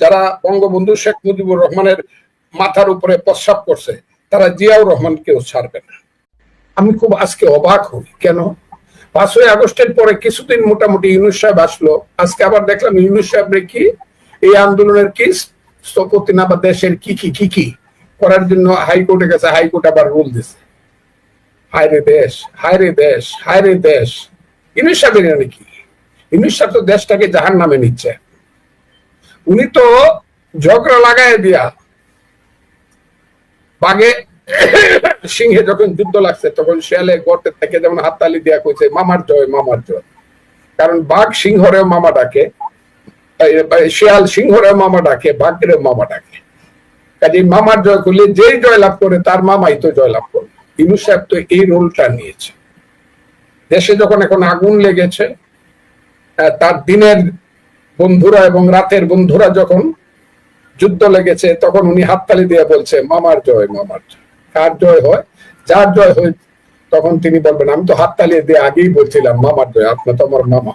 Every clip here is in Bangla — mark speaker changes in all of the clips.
Speaker 1: যারা বঙ্গবন্ধু শেখ মুজিবুর রহমানের মাথার উপরে প্রস্রাব করছে তারা জিয়াউর রহমানকেও ছাড়বে না। আমি খুব আজকে অবাক হই, কেন 5ই আগস্টের পরে কিছুদিন মোটামুটি ইউনূস সাহেব আসলো, আজকে আবার দেখলাম ইউনূস সাহেবের কি এই আন্দোলনের কি স্থপতি না বা দেশের কি কি কি কি করার জন্য হাইকোর্টে গেছে, হাইকোর্ট আবার রুল দিছে। হায়রে দেশ, হায়রে দেশ, হায়রে দেশ। ইউনূস সাহেবের নাকি ইউনূস সাহেব তো দেশটাকে জাহান্নামে নিচ্ছে। উনি তো ঝগড়া লাগায় দিয়া বাঘে সিংহে যখন যুদ্ধ লাগছে তখন শিয়ালে গর্তের থেকে যেমন হাততালি দিয়া কইছে মামার জয়, মামার জয়। কারণ বাঘ সিংহরেও মামা ডাকে, শিয়াল সিংহরেও মামা ডাকে, বাঘেরও মামা ডাকে। কাজে মামার জয় করলে যেই জয়লাভ করে তার মামাই তো জয়লাভ করবে। ইউনূস সাহেব তো এই রোলটা নিয়েছে। দেশে যখন এখন আগুন লেগেছে, তার দিনের বন্ধুরা এবং রাতের বন্ধুরা যখন যুদ্ধ লেগেছে তখন উনি হাততালি দিয়ে বলছে মামার জয়, মামার জয়। কার জয় হয়? যার জয় হয় তখন তিনি বলবেন আমি তো হাততালি দিয়ে আগেই বলছিলাম মামার জয়, আপনার তো আমার মামা।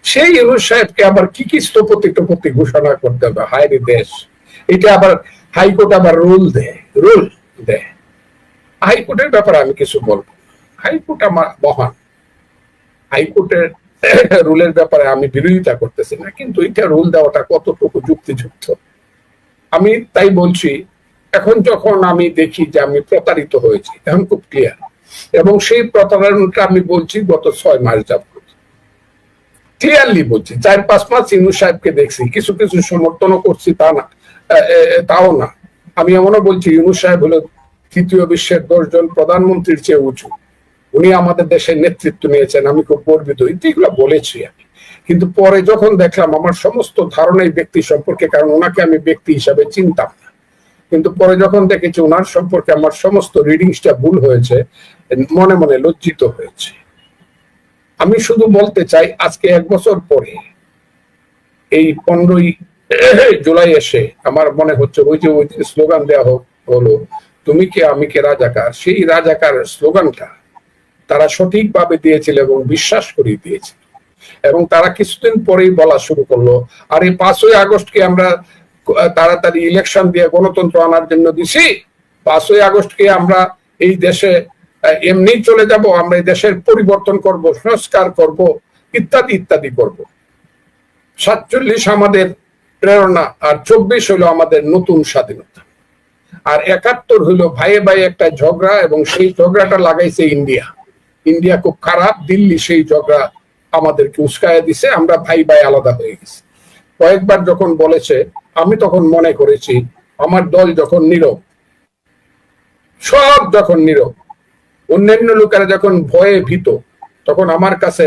Speaker 1: সেই ইউনূস সাহেবকে আবার কি কি স্থপতি টপতি ঘোষণা করতে হবে। হায়রে দেশ। এটা আবার হাইকোর্ট আবার রুল দেয়। হাইকোর্টের ব্যাপারে আমি কিছু বলবো। হাইকোর্ট আমার মহান, হাইকোর্টের রুলের ব্যাপারে আমি বিরোধিতা করতেছি না, কিন্তু এটা রুল দেওয়াটা কতটুকু যুক্তিযুক্ত আমি তাই বলছি। এখন যখন আমি দেখি যে আমি প্রতারিত হয়েছি, এখন খুব ক্লিয়ার, এবং সেই প্রতারণাটা আমি বলছি গত 6 মাস যাবত ক্লিয়ারলি বলছি। 4-5 মাস ইউনূস সাহেবকে দেখছি, কিছু কিছু সমর্থনও করছি, তাও না। আমি এমনও বলছি ইউনূস সাহেব হলো তৃতীয় বিশ্বের 10 জন প্রধানমন্ত্রীর চেয়ে উঁচু। উনি আমাদের দেশের নেতৃত্ব নিয়েছেন, আমি খুব গর্বিত, এগুলো বলেছি আমি। কিন্তু পরে যখন দেখলাম আমার সমস্ত ধারণা এই ব্যক্তি সম্পর্কে, কারণ ওনাকে আমি ব্যক্তি হিসাবে চিনতাম না, কিন্তু পরে যখন দেখেছি ওনার সম্পর্কে আমার সমস্ত রিডিংসটা ভুল হয়েছে, মনে মনে লজ্জিত হয়েছে। আমি শুধু বলতে চাই আজকে 1 বছর পরে এই 15ই জুলাই এসে আমার মনে হচ্ছে ওই দিন স্লোগান দেওয়া হলো তুমি কে আমি কে রাজাকার, সেই রাজাকার স্লোগানটা তারা সঠিকভাবে দিয়েছিল এবং বিশ্বাস করিয়ে দিয়েছিল। এবং তারা কিছুদিন পরেই বলা শুরু করলো আর এই 5ই আগস্টকে আমরা তাড়াতাড়ি ইলেকশন দিয়ে গণতন্ত্র আনার জন্য দিছি, 5ই আগস্টকে আমরা এই দেশে এমনি চলে যাব, আমরা এই দেশের পরিবর্তন করব, সংস্কার করব, ইত্যাদি ইত্যাদি করব। 47 আমাদের প্রেরণা, আর 24 হলো আমাদের নতুন স্বাধীনতা, আর 71 হলো ভাইয়ে ভাই একটা ঝগড়া, এবং সেই ঝগড়াটা লাগাইছে ইন্ডিয়া খুব খারাপ, দিল্লি সেই ঝগড়া আমাদেরকে উস্কায়া দিছে, আমরা ভাই ভাই আলাদা হয়ে গেছি। কয়েকবার যখন বলেছে আমি তখন মনে করেছি আমার দল যখন নীরব, সব যখন নীরব, অন্যান্য লোকেরা যখন ভয়ে ভীত, তখন আমার কাছে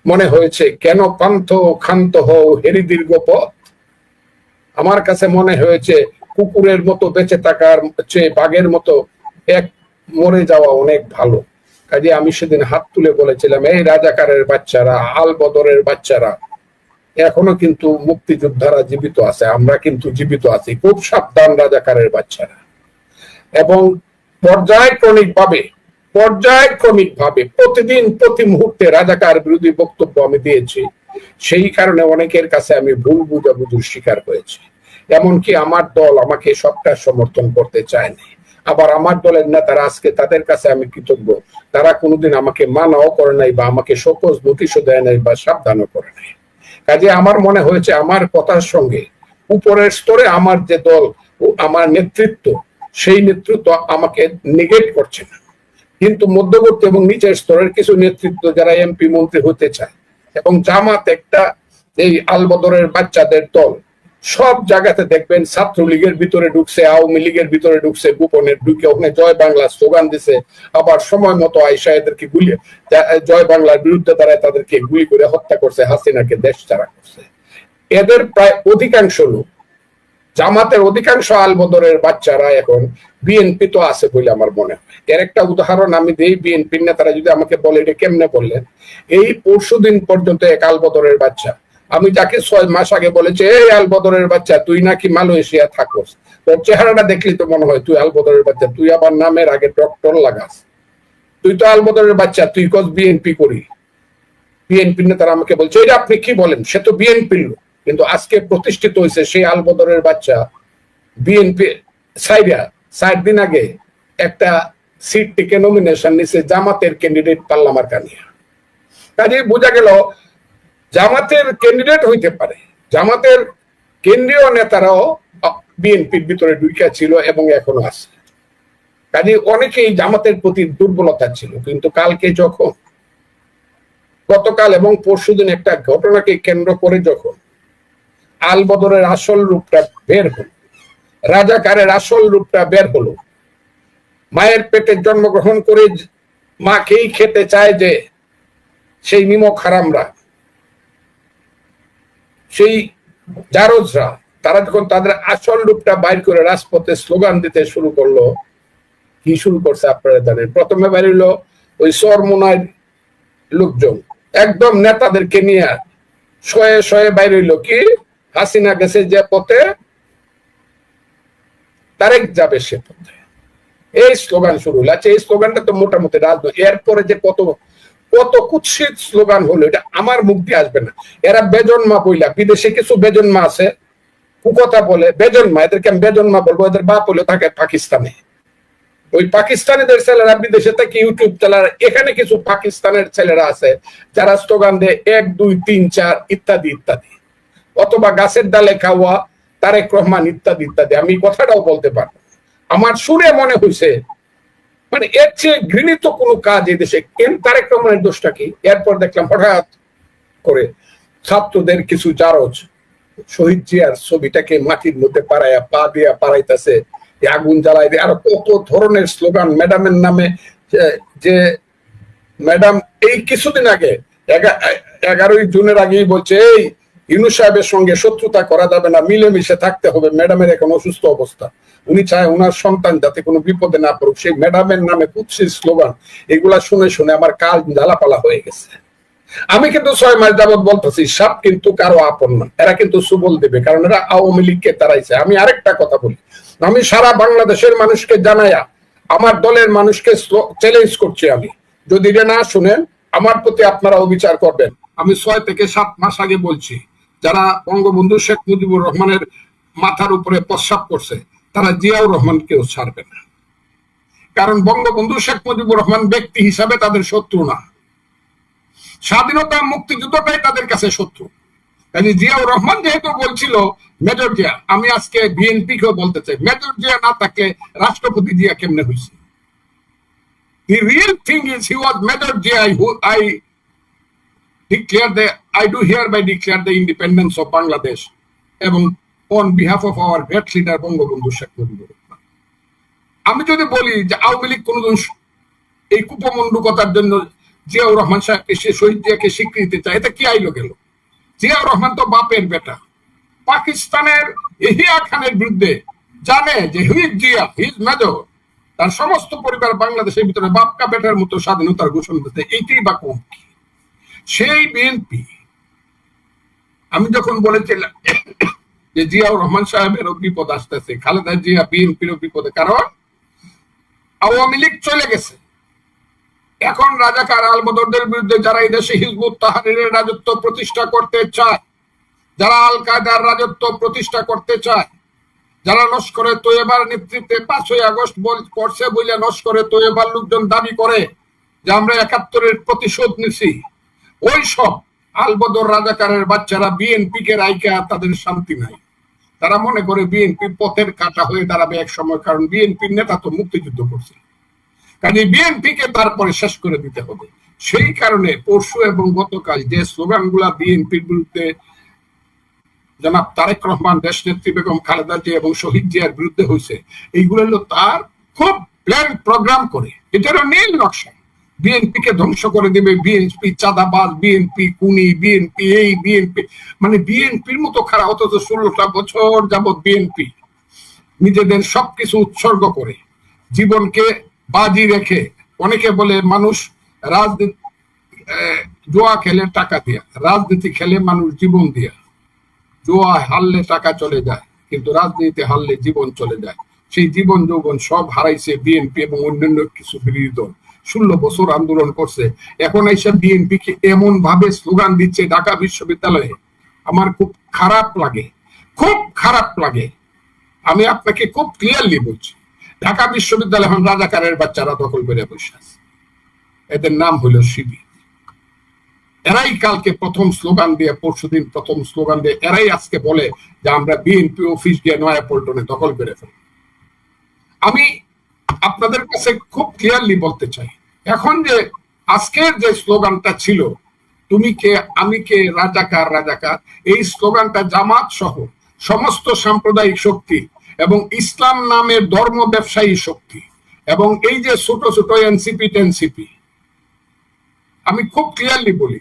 Speaker 1: মনে হয়েছে কেন পান্থ ক্ষান্ত হও হেরি দীর্ঘ পথ। আমার কাছে মনে হয়েছে কুকুরের মতো বেঁচে থাকার চেয়ে বাঘের মতো এক মরে যাওয়া অনেক ভালো। কাজে আমি সেদিন হাত তুলে বলেছিলাম এই রাজাকারের বাচ্চারা, আল বদরের বাচ্চারা, এখনো কিন্তু মুক্তিযোদ্ধারা জীবিত আছে, আমরা কিন্তু জীবিত আছি, খুব সাবধান রাজাকারের বাচ্চারা। এবং পর্যায়ক্রমিক ভাবে প্রতিদিন প্রতি মুহূর্তে রাজাকার বিরোধী বক্তব্য আমি দিয়েছি। সেই কারণে অনেকের কাছে আমি ভুল বুঝাবুঝির শিকার হয়েছি। এমনকি আমার দল আমাকে সবটা সমর্থন করতে চায়নি, আবার আমার দলের নেতারা আজকে তাদের কাছে আমি কৃতজ্ঞ, তারা কোনোদিন আমাকে মানাও করে নাই বা আমাকে সকোজ নোটিশও দেয় নাই বা সাবধানও করে নাই। কাজে আমার মনে হয়েছে আমার কথার সঙ্গে উপরের স্তরে আমার যে দল ও আমার নেতৃত্ব, সেই নেতৃত্ব আমাকে নেগেট করছে না, কিন্তু মধ্যবর্তী এবং নিচের স্তরের কিছু নেতৃত্ব যারা এমপি মন্ত্রী হতে চায়, এবং জামাত একটা এই আলবদরের বাচ্চাদের দল, সব জায়গাতে দেখবেন ছাত্রলীগের ভিতরে ঢুকছে, আওয়ামী লীগের ভিতরে ঢুকছে, গোপনে ঢুকে ওখানে জয় বাংলা স্লোগান দিছে, আবার সময় মতো আইসা এদেরকে গুলি, জয় বাংলার বিরুদ্ধে দাঁড়ায় তাদেরকে গুলি করে হত্যা করছে, হাসিনাকে দেশ ছাড়া করছে। এদের প্রায় অধিকাংশ লোক, জামাতের অধিকাংশ আলবদরের বাচ্চারা এখন বিএনপি তো আছে বলে আমার মনে হয়। এর একটা উদাহরণ আমি দিই, বিএনপির নেতারা যদি আমাকে বলে এটা কেমনে বললেন, এই পরশুদিন পর্যন্ত এক আলবদরের বাচ্চা, আমি যাকে 6 মাস আগে বলেছি এই আলবদরের বাচ্চা তুই নাকি মালয়েশিয়া থাকোস, তোর চেহারাটা দেখলি তো মনে হয় তুই আলবদরের বাচ্চা, তুই আবার নামের আগে ডক্টর লাগাস, তুই তো আলবদরের বাচ্চা, তুই কস বিএনপি করি। বিএনপি নেতারা আমাকে বলছে এটা আপনি কি বলেন, সে তো বিএনপির লোক, কিন্তু আজকে প্রতিষ্ঠিত হয়েছে সেই আলবদরের বাচ্চা বিএনপি সাইরা 4 দিন আগে একটা সিট থেকে নমিনেশন নিছে জামাতের ক্যান্ডিডেট পাল্লা মার্কা নিয়ে। কাজে বোঝা গেল জামাতের ক্যান্ডিডেট হইতে পারে, জামাতের কেন্দ্রীয় নেতারাও বিএনপির ভিতরে ঢুকে ছিল এবং এখনো আছে। কাজে অনেকেই জামাতের প্রতি দুর্বলতা ছিল, কিন্তু কালকে যখন গতকাল এবং পরশুদিন একটা ঘটনাকে কেন্দ্র করে যখন আলবদরের আসল রূপটা বের হলো, রাজাকারের আসল রূপটা বের হলো, মায়ের পেটে জন্মগ্রহণ করে মাকেই খেতে চায় যে সেই নিমক হারামরা, সেই জারজরা, তারা যখন তাদের আসল রূপটা বাইর করে রাজপথে স্লোগান দিতে শুরু করলো, কি শুরু করছে আপনারা জানেন। প্রথমে বাইরিল ওই চরমোনার লোকজন একদম নেতাদেরকে নিয়ে শয়ে শয়ে বাইর হইল কি হাসিনা গেছে যে পথে তারেক যাবে সে পথে, এই স্লোগান শুরু হলো। আচ্ছা, এই স্লোগানটা তো মোটামুটি রাজনৈতিক, এরপরে যে কত কত কুৎসিত স্লোগান হলো এটা আমার মুখ দিয়ে আসবে না। এরা বেজন্মা বইলা, বিদেশে কিছু বেজন্মা আছে কুকথা বলে, বেজন্মা, এদেরকে আমি বেজন্মা বলবো, এদের বাপ হলো থাকে পাকিস্তানে। ওই পাকিস্তানিদের ছেলেরা বিদেশে থেকে ইউটিউব চালায়, এখানে কিছু পাকিস্তানের ছেলেরা আছে যারা স্লোগান দেয় 1 2 3 4 ইত্যাদি ইত্যাদি, অথবা গাছের ডালে খাওয়া, তারেক রহমান ইত্যাদি ইত্যাদি। আমি কথাটাও বলতে পারবো, আমার সুরে মনে হয়েছে মানে এর চেয়ে ঘৃণিত কোনো কাজ এই দেশে। তারেক রহমানের দোষটা কি? এরপর দেখলাম হঠাৎ করে ছাত্রদের কিছু জারজ শহীদ জিয়ার ছবিটাকে মাটির মধ্যে পাড়াইয়া পা দিয়া পাড়াইতেছে, আগুন জ্বালাই দিয়ে, আর কত ধরনের স্লোগান ম্যাডামের নামে। যে ম্যাডাম এই কিছুদিন আগে 11ই জুনের আগেই বলছে এই ইউনূস সাহেবের সঙ্গে শত্রুতা করা যাবে না, মিলেমিশে থাকতে হবে, ম্যাডামের এখন অসুস্থ অবস্থা, উনি চায় ওনার সন্তান যাতে কোনো বিপদে না পড়ুক। সেই ম্যাডামের নামে কুৎসিত স্লোগান, এগুলা শুনে শুনে আমার কাল জ্বালাপালা হয়ে গেছে। আমি কিন্তু 6 মাস যাবৎ বলতেছি সাপ কিন্তু কারো আপন না, এরা কিন্তু সুবল দেবে, কারণ এরা আওয়ামী লীগকে তাড়াইছে। আমি আরেকটা কথা বলি, আমি সারা বাংলাদেশের মানুষকে জানাইয়া আমার দলের মানুষকে চ্যালেঞ্জ করছি, আমি যদি এটা না শুনেন আমার প্রতি আপনারা অবিচার করবেন। আমি 6 থেকে 7 মাস আগে বলছি, যারা বঙ্গবন্ধু শেখ মুজিবুর রহমানের মাথার উপরে প্রস্রাব করছে তারা জিয়াউর রহমানকেও ছাড়বে না, কারণ বঙ্গবন্ধু শেখ মুজিবুর রহমান ব্যক্তি হিসাবে তাদের শত্রু না, স্বাধীনতা মুক্তিযুদ্ধটাই তাদের কাছে শত্রু। কাজে জিয়াউর রহমান যেহেতু বলছিল মেজর জিয়া, আমি আজকে বিএনপি কেও বলতে চাই, মেজর জিয়া না থাকলে রাষ্ট্রপতি জিয়া কেমনে হয়েছে? The real thing is he was Major Jia. I do hereby declare the independence of Bangladesh, এবং on behalf of our great leader Bangabandhu Sheikh Mujibur Rahman. আমি যদি বলি যে আওয়ামী লীগ কোনদিন এই কুপমন্ডুকতার জন্য জিয়াউর রহমান সাহেবকে, সে শহীদ জিয়াকে স্বীকৃতি চায়, এটা কি আইলো গেল? জিয়াউর রহমান তো বাপের বেটা, পাকিস্তানের ইহিয়া খানের বিরুদ্ধে জানে যে হুইজ জিয়া, হিজ মেজর, তার সমস্ত পরিবার বাংলাদেশের ভিতরে বাপকা বেটার মতো স্বাধীনতার ঘোষণা দিতে, এইটাই বা কম কি? সেই বিএনপি, আমি যখন বলেছিলাম যে জিয়াউর রহমান সাহেবেরও বিপদ আসতেছে, খালেদা জিয়া বিএনপিরও বিপদে, কারণ আওয়ামী লীগ চলে গেছে, এখন রাজাকার আলবদরদের বিরুদ্ধে যারা এই দেশে হিজবুত তাহরিরের রাজত্ব প্রতিষ্ঠা করতে চায়, যারা আল কায়দার রাজত্ব প্রতিষ্ঠা করতে চায়, যারা লস্করে তৈয়বার নেতৃত্বে 5ই আগস্ট করছে বলে লস্করে তৈয়বার লোকজন দাবি করে যে আমরা 71-এর প্রতিশোধ নিছি, ওই সব আলবদর রাজাকারের বাচ্চারা বিএনপি কে রাইকা তাদের শান্তি নাই। তারা মনে করে বিএনপি পথের কাটা হয়ে দাঁড়াবে এক সময়, কারণ বিএনপির নেতা তো মুক্তিযুদ্ধ করছে, কাজে বিএনপি কে তারপরে শেষ করে দিতে হবে। সেই কারণে পরশু এবং গতকাল যে স্লোগানগুলা বিএনপির বিরুদ্ধে জনাব তারেক রহমান, দেশনেত্রী বেগম খালেদা জিয়া এবং শহীদ জিয়ার বিরুদ্ধে হয়েছে, এইগুলো হলো তার খুব প্ল্যান প্রোগ্রাম করে, এটারও নীল নকশা, বিএনপি কে ধ্বংস করে দিবে, বিএনপি চাঁদাবাজ, বিএনপি কুনি, বিএনপি এই, বিএনপি মানে বিএনপির মতো খারাপ। অথচ 16টা বছর যাবৎ বিএনপি নিজেদের সবকিছু উৎসর্গ করে, জীবনকে বাজি রেখে, অনেকে বলে মানুষ রাজনীতি জুয়া খেলে টাকা দিয়া, রাজনীতি খেলে মানুষ জীবন দিয়া। জুয়া হারলে টাকা চলে যায়, কিন্তু রাজনীতিতে হারলে জীবন চলে যায়। সেই জীবন যৌবন সব হারাইছে বিএনপি এবং অন্যান্য কিছু বিরোধী দল। 16 বছর আন্দোলন করছে, এখন এইসব বিএনপি কে এমন ভাবে স্লোগান দিচ্ছে ঢাকা বিশ্ববিদ্যালয়ে, আমার খুব খারাপ লাগে, খুব খারাপ লাগে। আমি আপনাকে খুব ক্লিয়ারলি বলছি, ঢাকা বিশ্ববিদ্যালয় এখন রাজাকারের বাচ্চারা দখল করে বসে আছে। এদের নাম হলো শিবির। এরাই কালকে প্রথম স্লোগান দিয়ে, পরশুদিন প্রথম স্লোগান দিয়ে, এরাই আজকে বলে যে আমরা বিএনপি অফিস দিয়ে নয়াপল্টনে দখল করে ফেলব। আমি আপনাদের কাছে খুব ক্লিয়ারলি বলতে চাই, এখন যে আজকের যে স্লোগানটা ছিল তুমি কে আমি কে রাজাকার রাজাকার, এই স্লোগানটা জামাত সহ সমস্ত সাম্প্রদায়িক শক্তি এবং ইসলাম নামের ধর্ম ব্যবসায়ী শক্তি এবং এই যে ছোট ছোট এনসিপি টেনসিপি, আমি খুব ক্লিয়ারলি বলি,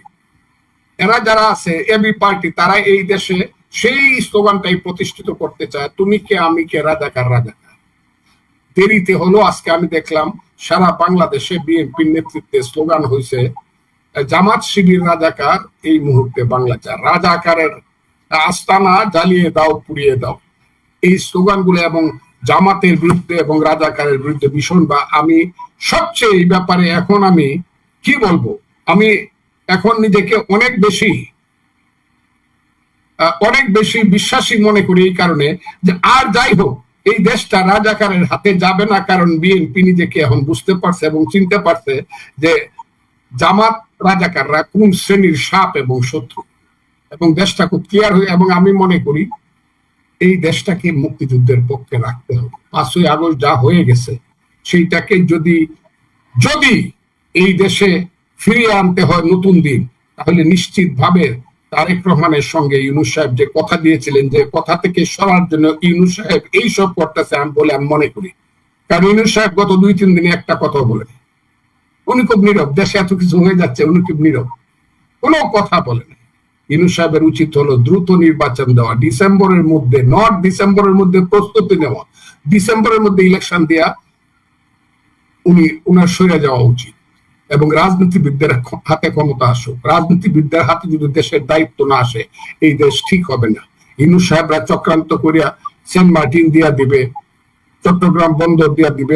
Speaker 1: এরা যারা আছে এবি পার্টি, তারা এই দেশে সেই স্লোগানটাই প্রতিষ্ঠিত করতে চায়, তুমি কে আমি কে রাজাকার রাজাকার। দেরিতে হলো আজকে আমি দেখলাম সারা বাংলাদেশে বিএনপির নেতৃত্বে স্লোগান হয়েছে জামাত শিবির রাজাকার, এই মুহূর্তে বাংলা চায়, রাজাকারের আস্তানা জ্বালিয়ে দাও পুড়িয়ে দাও, এই স্লোগানগুলো এবং জামাতের বিরুদ্ধে এবং রাজাকারের বিরুদ্ধে ভীষণ। বা আমি সবচেয়ে এই ব্যাপারে এখন আমি কি বলবো, আমি এখন নিজেকে অনেক বেশি বিশ্বাসী মনে করি এই কারণে যে আর যাই হোক এই দেশটা রাজাকারের হাতে যাবে না, কারণ বিএনপি নিজেকে এখন বুঝতে পারছে এবং চিনতে পারছে যে জামাত রাজাকাররা কোন শ্রেণীর সাপ এবং শত্রু, এবং দেশটা খুব ক্লিয়ার হয়ে, এবং আমি মনে করি এই দেশটাকে মুক্তিযুদ্ধের পক্ষে রাখতে হবে। 5ই আগস্ট যা হয়ে গেছে সেইটাকে যদি এই দেশে ফিরিয়ে আনতে হয় নতুন দিন, তাহলে নিশ্চিতভাবে তারেক রহমানের সঙ্গে ইউনূস সাহেব যে কথা দিয়েছিলেন, যে কথা থেকে সরার জন্য ইউনূস সাহেব এইসব করতেছে বলে আমি মনে করি। কারণ ইউনূস সাহেব গত 2-3 দিনে একটা কথা বলেন, উনি খুব নীরব, দেশে এত কিছু হয়ে যাচ্ছে উনি খুব নীরব, কোনো কথা বলেন। ইউনূস সাহেবের উচিত হলো দ্রুত নির্বাচন দেওয়া, ডিসেম্বরের মধ্যে প্রস্তুতি নেওয়া, ডিসেম্বরের মধ্যে ইলেকশন দেওয়া, উনার সরে যাওয়া উচিত। এবং রাজনীতিবিদদের হাতে ক্ষমতা আসুক, রাজনীতিবিদদের হাতে যদি দেশের দায়িত্ব না আসে এই দেশ ঠিক হবে না। ইউনূস সাহেবরা চক্রান্ত করিয়া সেন্ট মার্টিন দিয়া দিবে, চট্টগ্রাম বন্দর দিয়া দিবে।